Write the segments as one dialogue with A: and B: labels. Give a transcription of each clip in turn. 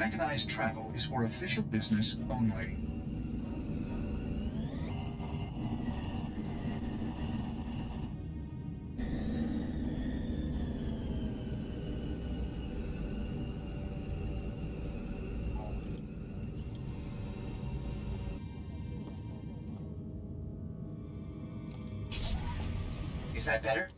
A: Mechanized travel is for official business only.
B: Is that better?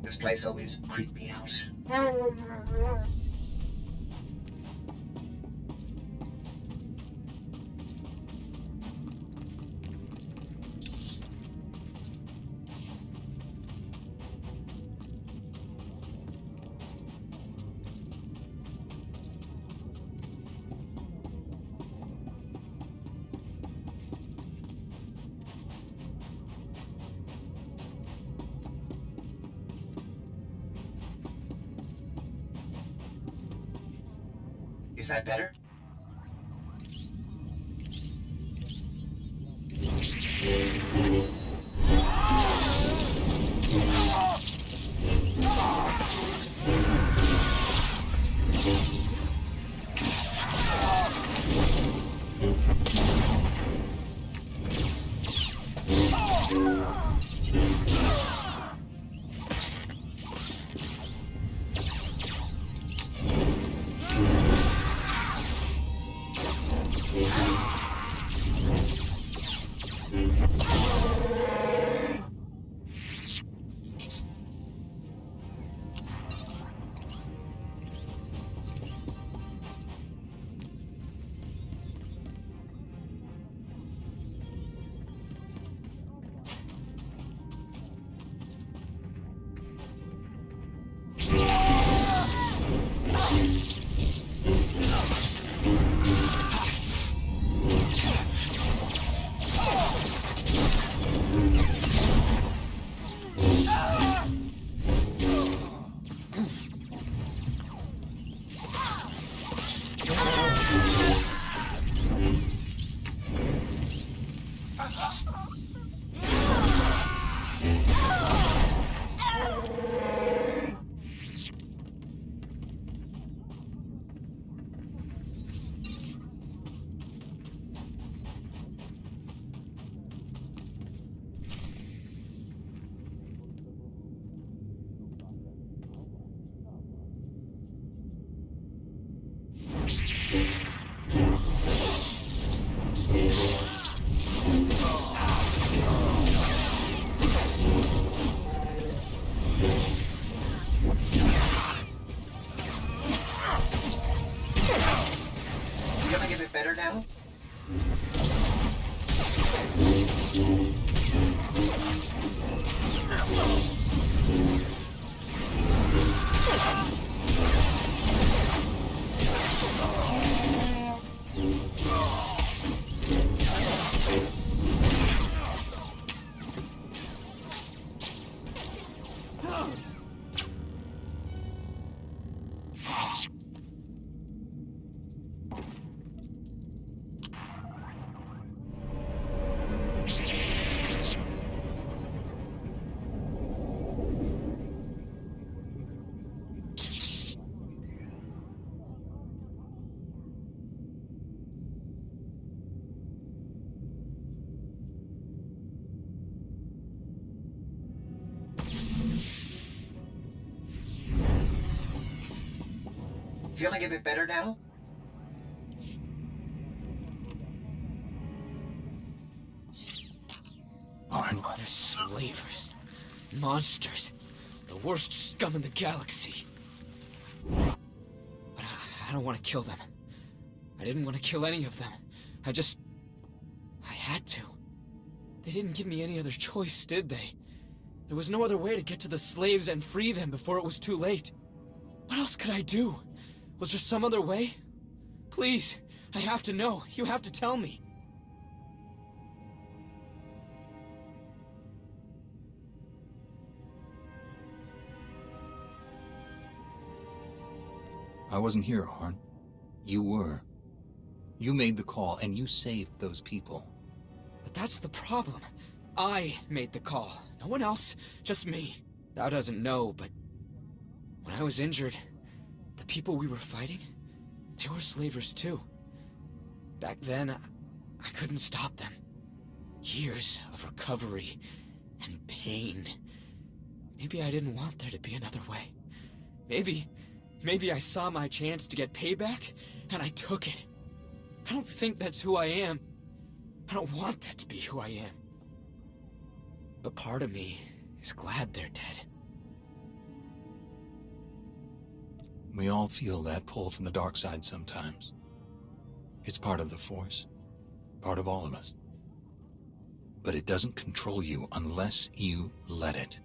B: This place always creeped me out. Is that better? Feeling a bit better now? Feeling a bit better now?
C: They're slavers. Monsters. The worst scum in the galaxy. But I don't want to kill them. I didn't want to kill any of them. I had to. They didn't give me any other choice, did they? There was no other way to get to the slaves and free them before it was too late. What else could I do? Was there some other way? Please, I have to know. You have to tell me.
D: I wasn't here, Arn. You were. You made the call, and you saved those people.
C: But that's the problem. I made the call. No one else, just me. Thou doesn't know, but when I was injured, the people we were fighting, they were slavers too. Back then, I couldn't stop them. Years of recovery and pain. Maybe I didn't want there to be another way. Maybe I saw my chance to get payback, and I took it. I don't think that's who I am. I don't want that to be who I am. But part of me is glad they're dead.
D: We all feel that pull from the dark side sometimes. It's part of the Force. Part of all of us. But it doesn't control you unless you let it.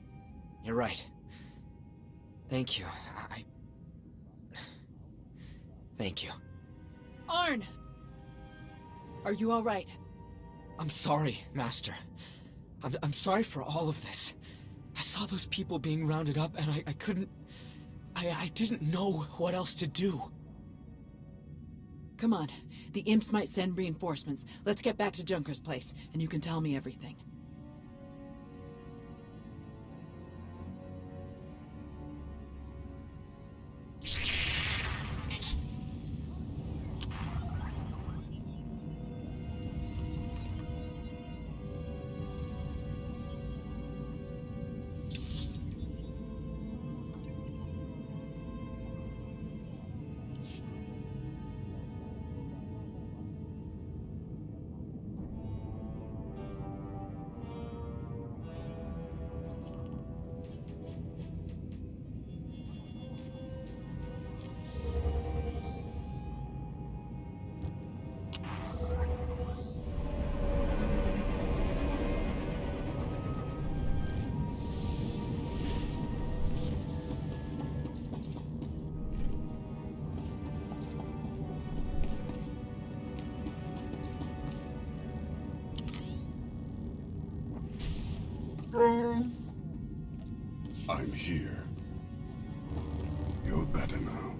C: You're right. Thank you. Thank you.
E: Arn! Are you all right?
C: I'm sorry, Master. I'm sorry for all of this. I saw those people being rounded up, and I couldn't... I didn't know what else to do.
E: Come on. The imps might send reinforcements. Let's get back to Junker's place, and you can tell me everything.
F: I'm here. You're better now.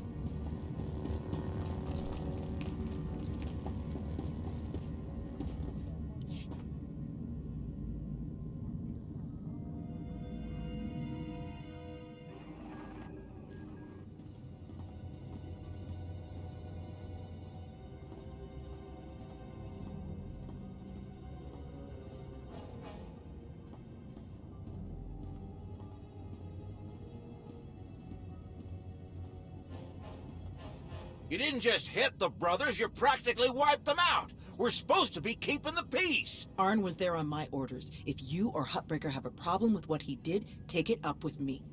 G: You didn't just hit the brothers, you practically wiped them out. We're supposed to be keeping the peace.
E: Arn was there on my orders. If you or Huttbreaker have a problem with what he did, take it up with me.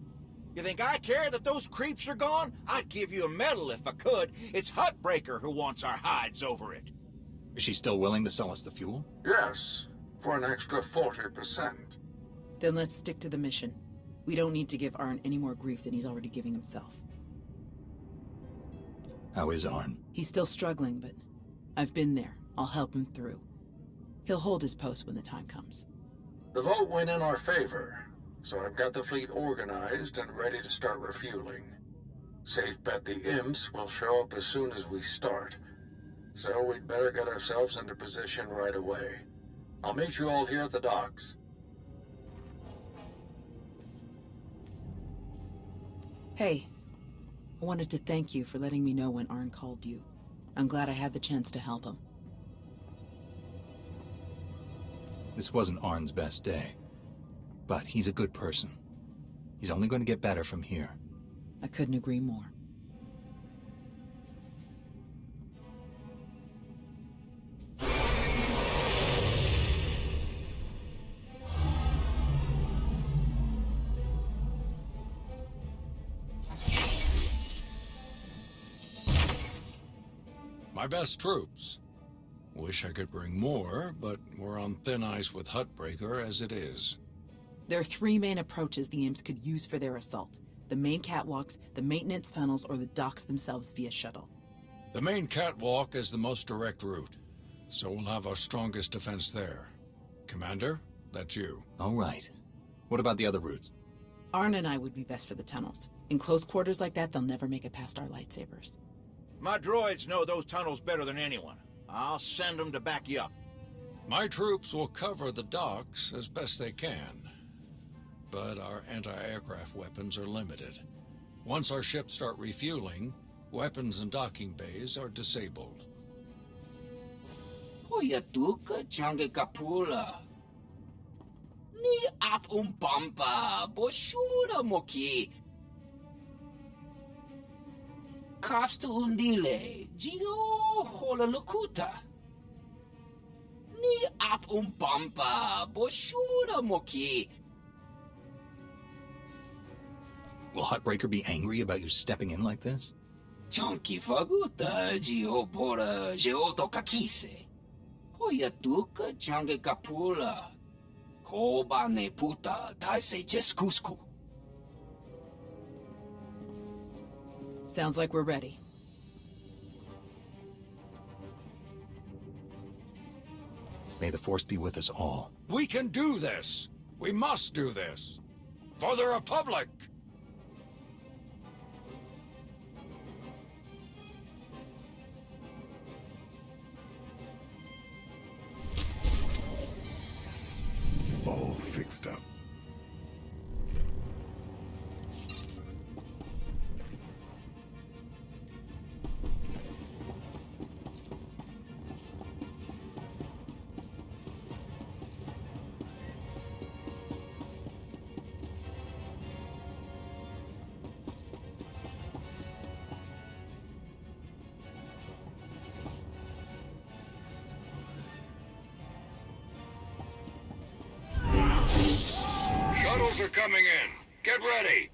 G: You think I care that those creeps are gone? I'd give you a medal if I could. It's Huttbreaker who wants our hides over it.
D: Is she still willing to sell us the fuel?
H: Yes, for an extra 40%.
E: Then let's stick to the mission. We don't need to give Arn any more grief than he's already giving himself.
D: How is Arn?
E: He's still struggling, but I've been there. I'll help him through. He'll hold his post when the time comes.
H: The vote went in our favor, so I've got the fleet organized and ready to start refueling. Safe bet the imps will show up as soon as we start, so we'd better get ourselves into position right away. I'll meet you all here at the docks.
E: Hey, I wanted to thank you for letting me know when Arn called you. I'm glad I had the chance to help him.
D: This wasn't Arn's best day, but he's a good person. He's only going to get better from here.
E: I couldn't agree more.
I: My best troops.
H: Wish I could bring more, but we're on thin ice with Huttbreaker as it is.
E: There are three main approaches the imps could use for their assault. The main catwalks, the maintenance tunnels, or the docks themselves via shuttle.
H: The main catwalk is the most direct route, so we'll have our strongest defense there. Commander, that's you.
D: All right. What about the other routes?
E: Arn and I would be best for the tunnels. In close quarters like that, they'll never make it past our lightsabers.
G: My droids know those tunnels better than anyone. I'll send them to back you up.
H: My troops will cover the docks as best they can, but our anti-aircraft weapons are limited. Once our ships start refueling, weapons and docking bays are disabled.
C: Hoyatuka change kapula. Ni at umpampa boshura moki. Kafstu undile, Gio hola lukuta. Ni at umpampa boshura moki.
D: Will Huttbreaker be angry about you stepping in like this?
C: Chonki faguta Gio bora geoto kakise. Hoyatuka change kapula. Koba ne puta taise jeskusku.
E: Sounds like we're ready.
D: May the Force be with us all.
H: We can do this! We must do this! For the Republic!
F: All fixed up.
H: Shuttles are coming in. Get ready.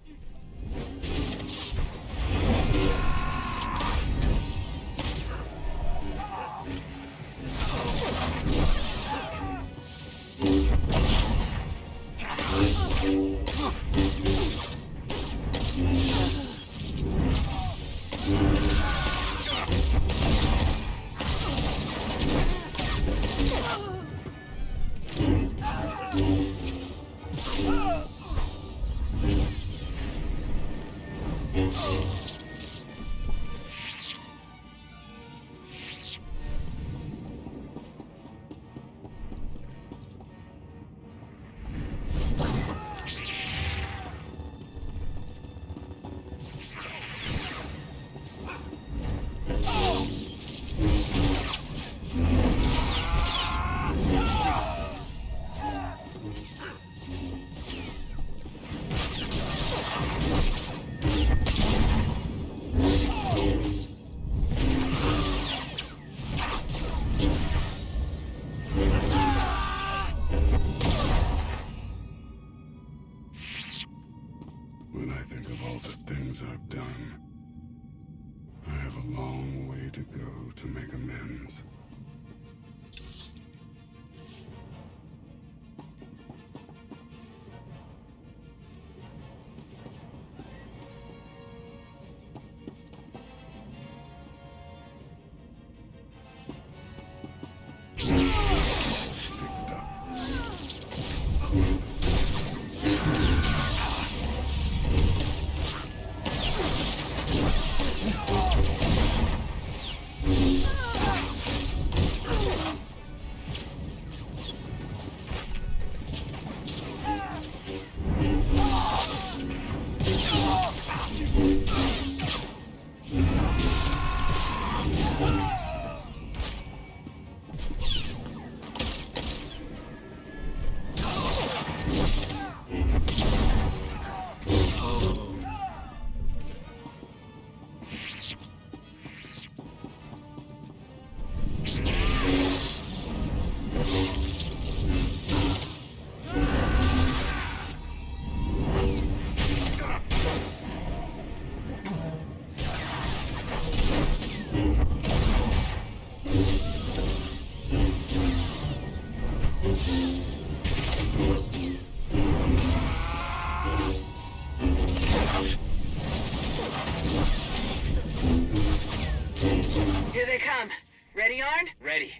F: When I think of all the things I've done, I have a long way to go to make amends. Fixed up.
E: Here they come. Ready, Arn?
C: Ready.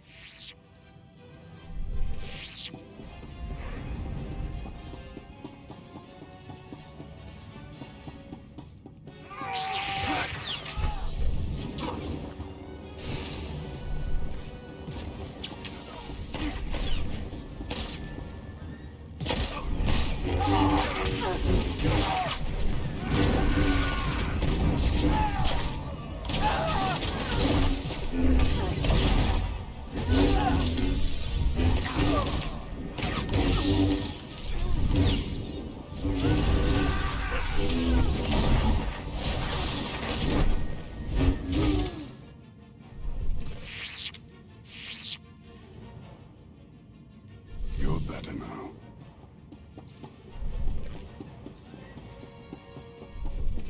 F: You're better now.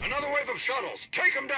H: Another wave of shuttles. Take them down.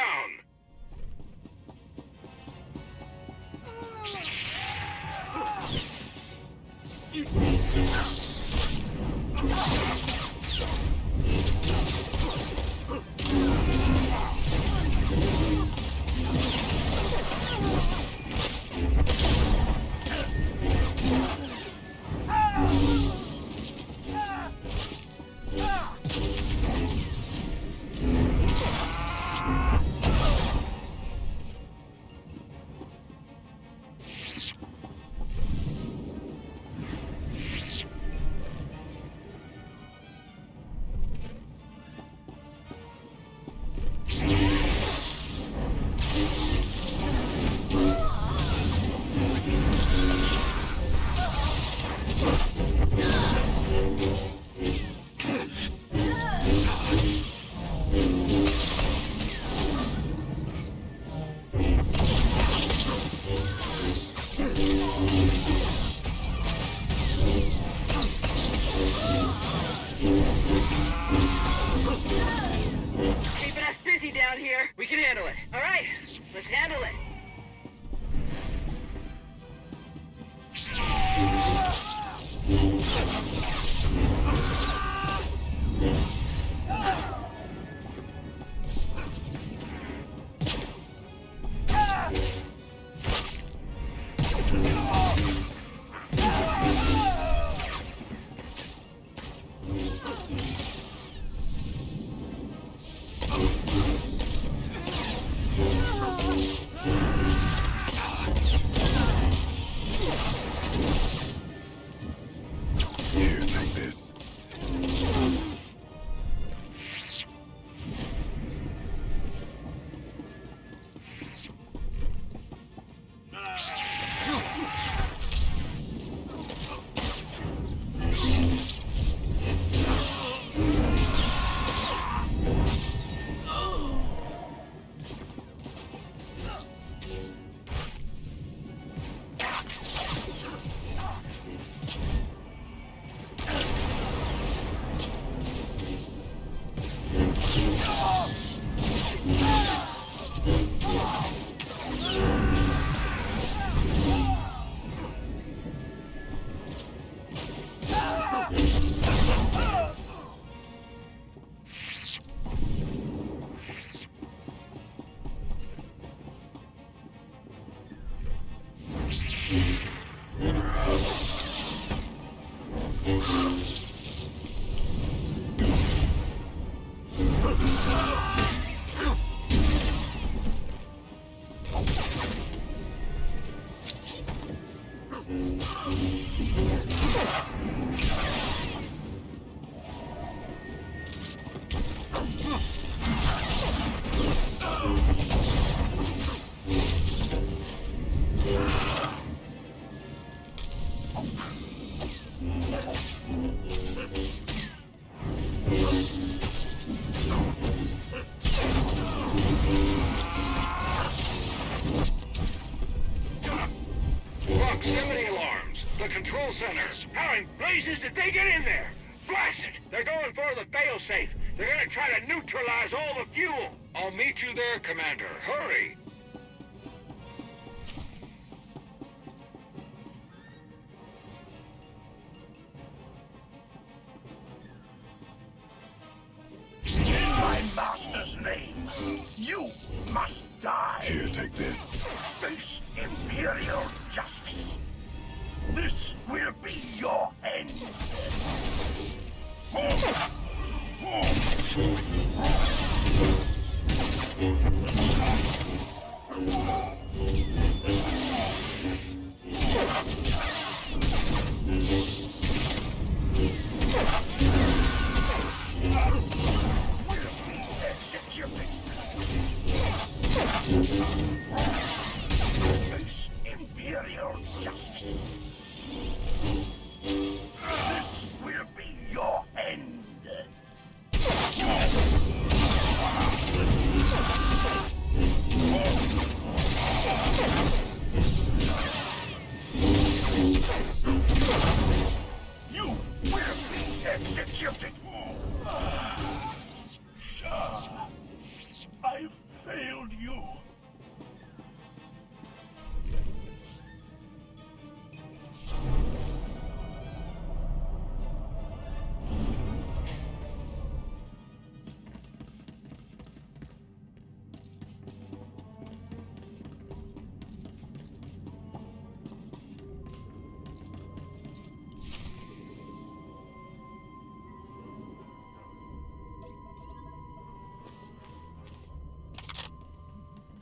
E: Keeping us busy down here. We can handle it. All right, let's handle it.
F: Here, take this.
H: Proximity alarms. The control center. How in blazes did they get in there? Blast it! They're going for the failsafe. They're gonna try to neutralize all the fuel. I'll meet you there, Commander. Hurry!
I: You must die.
F: Here, take this.
I: Face Imperial justice. This will be your end. Face Imperial justice. This will be your end. You will be executed. I failed you.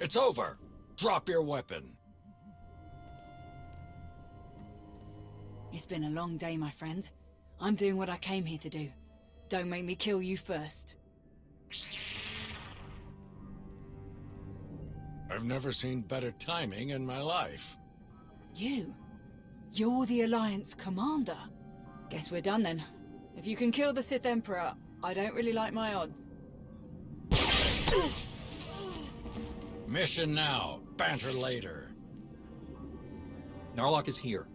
H: It's over. Drop your weapon.
J: It's been a long day, my friend. I'm doing what I came here to do. Don't make me kill you first.
H: I've never seen better timing in my life.
J: You? You're the Alliance commander. Guess we're done then. If you can kill the Sith Emperor, I don't really like my odds.
H: Mission now, banter later.
D: Narlock is here.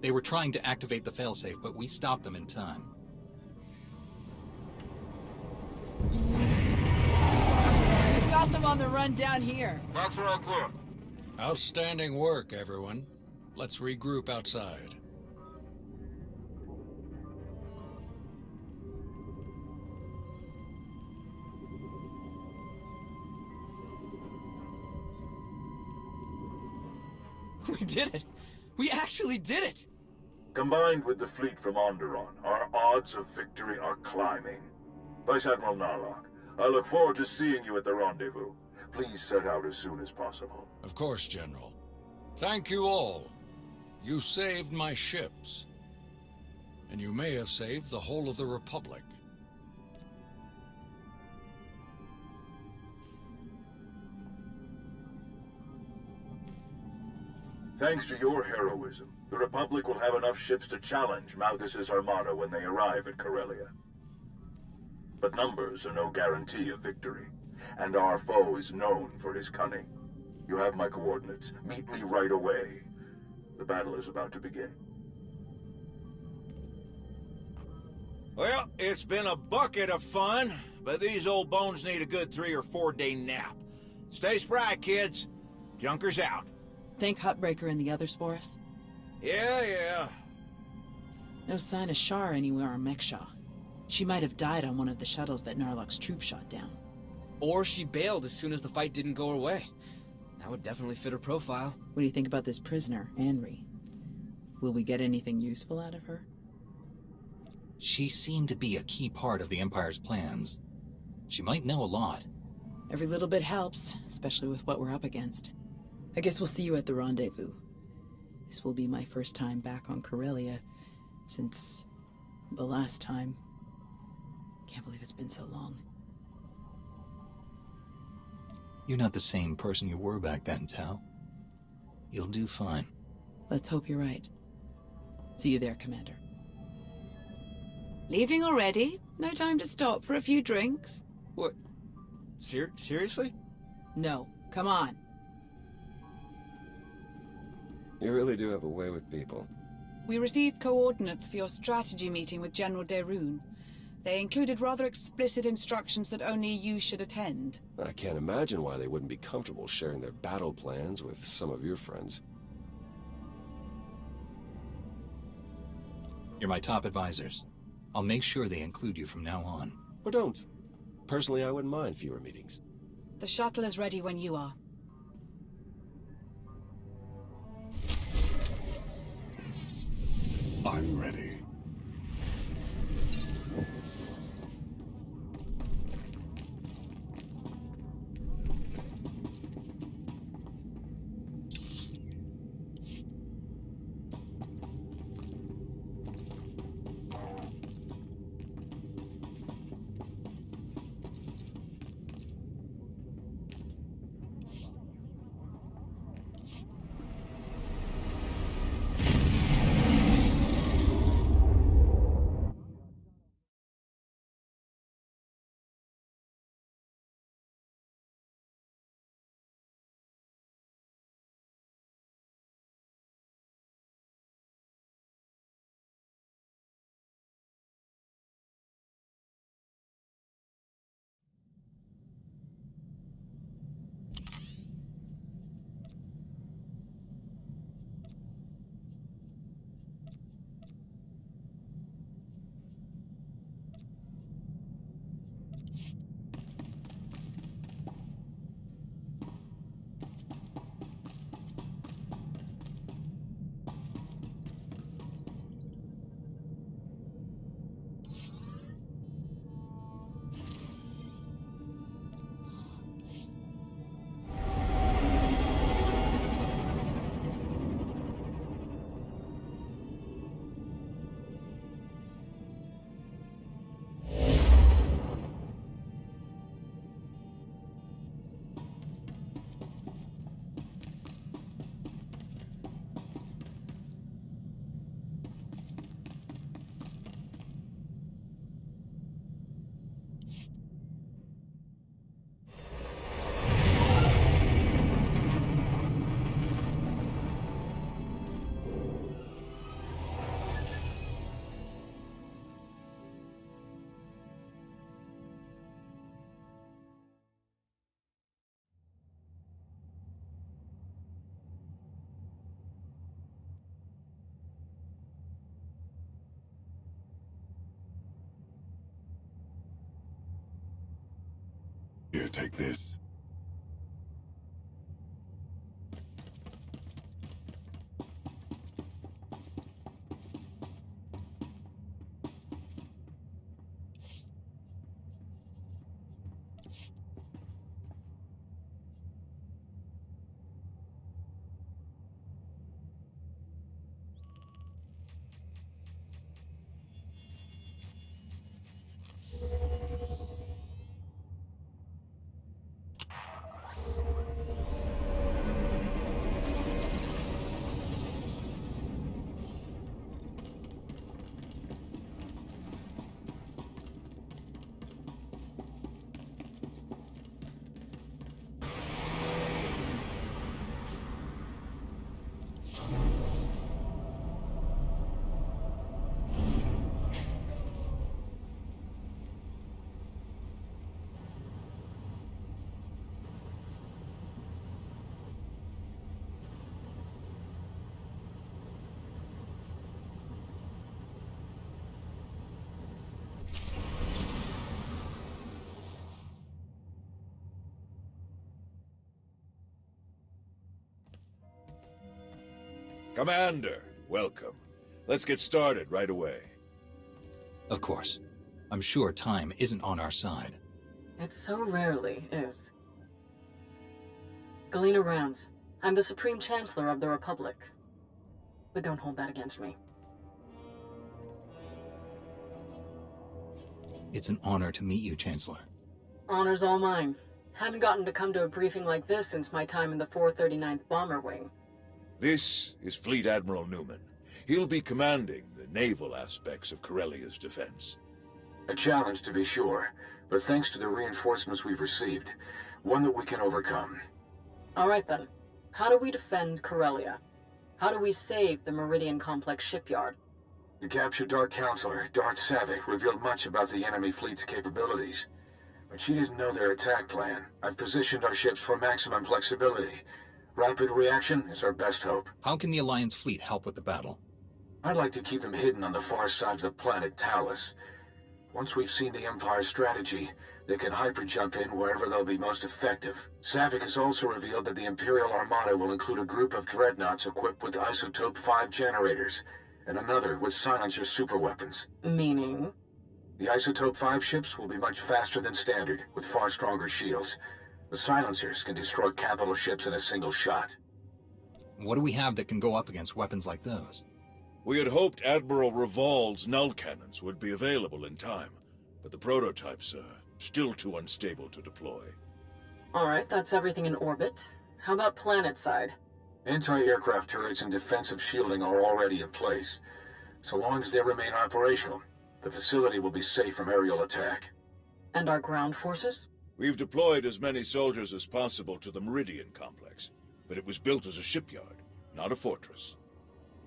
D: They were trying to activate the failsafe, but we stopped them in time.
J: We've got them on the run down here.
I: That's what I thought.
H: Outstanding work, everyone. Let's regroup outside.
C: We did it! We actually did it!
I: Combined with the fleet from Onderon, our odds of victory are climbing. Vice Admiral Narlock, I look forward to seeing you at the rendezvous. Please set out as soon as possible.
H: Of course, General. Thank you all. You saved my ships. And you may have saved the whole of the Republic.
I: Thanks to your heroism, the Republic will have enough ships to challenge Malgus' armada when they arrive at Corellia. But numbers are no guarantee of victory, and our foe is known for his cunning. You have my coordinates. Meet me right away. The battle is about to begin.
G: Well, it's been a bucket of fun, but these old bones need a good 3 or 4 day nap. Stay spry, kids. Junker's out.
E: Think Hutbreaker and the others for us?
G: Yeah.
E: No sign of Shar anywhere on Mekshaw. She might have died on one of the shuttles that Narlock's troops shot down.
C: Or she bailed as soon as the fight didn't go her way. That would definitely fit her profile.
E: What do you think about this prisoner, Anri? Will we get anything useful out of her?
D: She seemed to be a key part of the Empire's plans. She might know a lot.
E: Every little bit helps, especially with what we're up against. I guess we'll see you at the rendezvous. This will be my first time back on Corellia since the last time. Can't believe it's been so long.
D: You're not the same person you were back then, Tau. You'll do fine.
E: Let's hope you're right. See you there, Commander.
J: Leaving already? No time to stop for a few drinks?
C: What? Seriously?
E: No, come on.
K: You really do have a way with people.
J: We received coordinates for your strategy meeting with General Derun. They included rather explicit instructions that only you should attend.
K: I can't imagine why they wouldn't be comfortable sharing their battle plans with some of your friends.
D: You're my top advisors. I'll make sure they include you from now on.
K: Or don't. Personally, I wouldn't mind fewer meetings.
J: The shuttle is ready when you are.
F: I'm ready. Here, take this.
I: Commander, welcome. Let's get started right away.
D: Of course. I'm sure time isn't on our side.
L: It so rarely is. Galena Rounds. I'm the Supreme Chancellor of the Republic. But don't hold that against me.
D: It's an honor to meet you, Chancellor.
L: Honor's all mine. Haven't gotten to come to a briefing like this since my time in the 439th Bomber Wing.
I: This is Fleet Admiral Newman. He'll be commanding the naval aspects of Corellia's defense.
H: A challenge, to be sure, but thanks to the reinforcements we've received, one that we can overcome.
L: All right then. How do we defend Corellia? How do we save the Meridian Complex shipyard?
H: The captured Dark Counselor, Darth Savick, revealed much about the enemy fleet's capabilities. But she didn't know their attack plan. I've positioned our ships for maximum flexibility. Rapid reaction is our best hope.
D: How can the Alliance fleet help with the battle?
H: I'd like to keep them hidden on the far side of the planet Talus. Once we've seen the Empire's strategy, they can hyper-jump in wherever they'll be most effective. Savick has also revealed that the Imperial Armada will include a group of dreadnoughts equipped with Isotope 5 generators, and another with silencer superweapons.
L: Meaning?
H: The Isotope 5 ships will be much faster than standard, with far stronger shields. The silencers can destroy capital ships in a single shot.
D: What do we have that can go up against weapons like those?
G: We had hoped Admiral Revol's null cannons would be available in time, but the prototypes are still too unstable to deploy.
L: Alright, that's everything in orbit. How about planet side?
H: Anti-aircraft turrets and defensive shielding are already in place. So long as they remain operational, the facility will be safe from aerial attack.
L: And our ground forces?
G: We've deployed as many soldiers as possible to the Meridian complex, but it was built as a shipyard, not a fortress.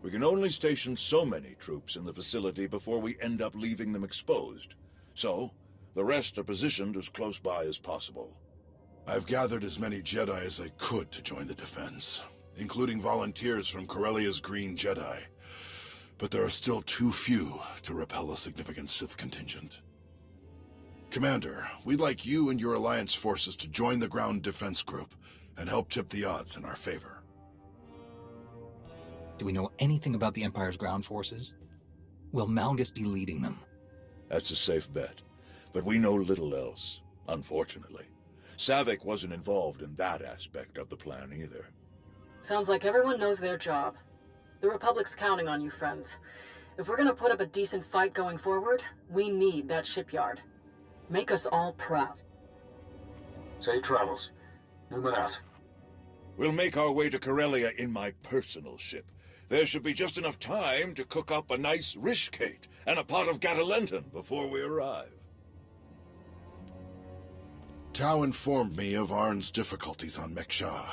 G: We can only station so many troops in the facility before we end up leaving them exposed. So, the rest are positioned as close by as possible.
F: I've gathered as many Jedi as I could to join the defense, including volunteers from Corellia's Green Jedi. But there are still too few to repel a significant Sith contingent. Commander, we'd like you and your Alliance forces to join the ground defense group and help tip the odds in our favor.
D: Do we know anything about the Empire's ground forces? Will Malgus be leading them?
G: That's a safe bet, but we know little else, unfortunately. Savick wasn't involved in that aspect of the plan either.
L: Sounds like everyone knows their job. The Republic's counting on you, friends. If we're gonna put up a decent fight going forward, we need that shipyard. Make us all proud.
H: Safe travels. Newman out.
G: We'll make our way to Corellia in my personal ship. There should be just enough time to cook up a nice rishkate and a pot of Gatalenton before we arrive.
F: Tau informed me of Arn's difficulties on Mek-Sha.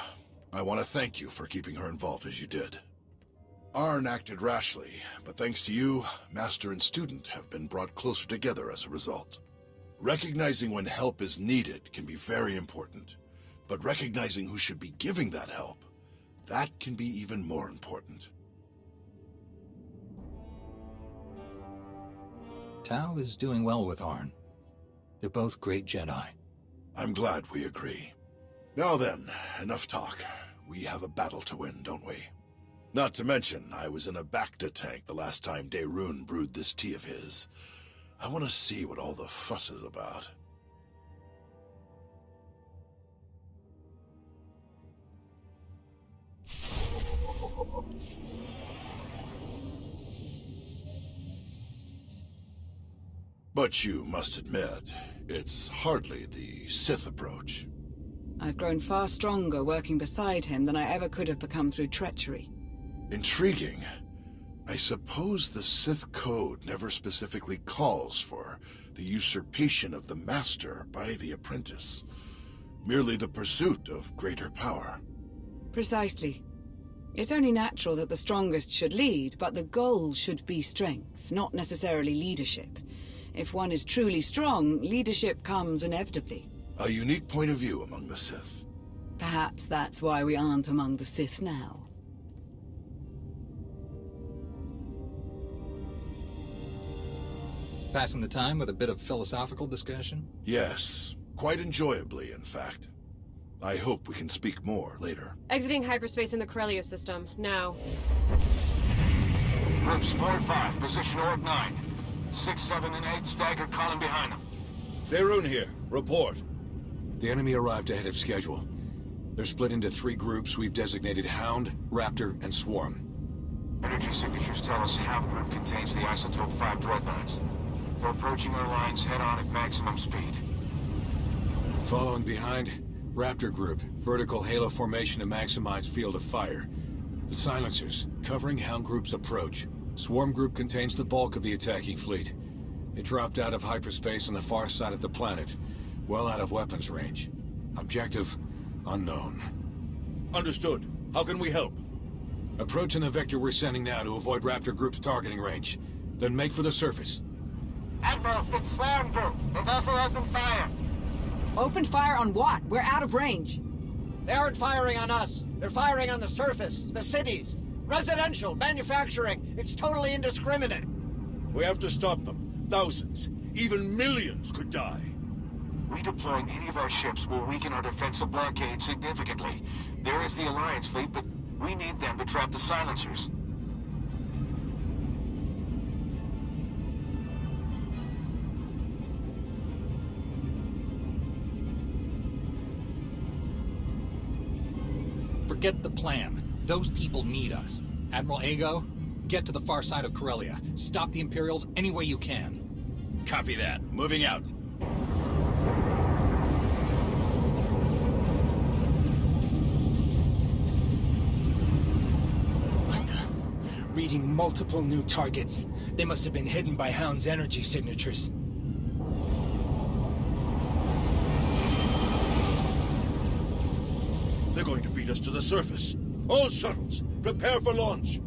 F: I want to thank you for keeping her involved as you did. Arn acted rashly, but thanks to you, Master and student have been brought closer together as a result. Recognizing when help is needed can be very important, but recognizing who should be giving that help, that can be even more important.
D: Tau is doing well with Arn. They're both great Jedi.
F: I'm glad we agree. Now then, enough talk. We have a battle to win, don't we? Not to mention, I was in a Bacta tank the last time Daerun brewed this tea of his. I want to see what all the fuss is about. But you must admit, it's hardly the Sith approach.
E: I've grown far stronger working beside him than I ever could have become through treachery.
F: Intriguing. I suppose the Sith Code never specifically calls for the usurpation of the Master by the apprentice. Merely the pursuit of greater power.
E: Precisely. It's only natural that the strongest should lead, but the goal should be strength, not necessarily leadership. If one is truly strong, leadership comes inevitably.
F: A unique point of view among the Sith.
E: Perhaps that's why we aren't among the Sith now.
D: Passing the time with a bit of philosophical discussion?
F: Yes, quite enjoyably, in fact. I hope we can speak more later.
M: Exiting hyperspace in the Corellia system, now.
H: Groups 4 and 5, position Orb 9. 6, 7, and 8, staggered column behind them.
G: Daerun here. Report.
H: The enemy arrived ahead of schedule. They're split into 3 groups we've designated Hound, Raptor, and Swarm. Energy signatures tell us Hound group contains the Isotope 5 dreadnoughts. They're approaching our lines head-on at maximum speed. Following behind, Raptor group, vertical halo formation to maximize field of fire. The silencers, covering Hound group's approach. Swarm group contains the bulk of the attacking fleet. It dropped out of hyperspace on the far side of the planet, well out of weapons range. Objective, unknown.
G: Understood. How can we help?
H: Approach in the vector we're sending now to avoid Raptor group's targeting range. Then make for the surface.
N: Admiral, it's Swarm group. They've also opened fire.
J: Opened fire on what? We're out of range.
N: They aren't firing on us. They're firing on the surface, the cities. Residential, manufacturing. It's totally indiscriminate.
G: We have to stop them. Thousands. Even millions could die.
O: Redeploying any of our ships will weaken our defensive blockade significantly. There is the Alliance fleet, but we need them to trap the silencers.
D: Forget the plan. Those people need us. Admiral Ego, get to the far side of Corellia. Stop the Imperials any way you can.
P: Copy that. Moving out.
Q: What the? Reading multiple new targets. They must have been hidden by Hound's energy signatures.
G: They're going to beat us to the surface. All shuttles, prepare for launch.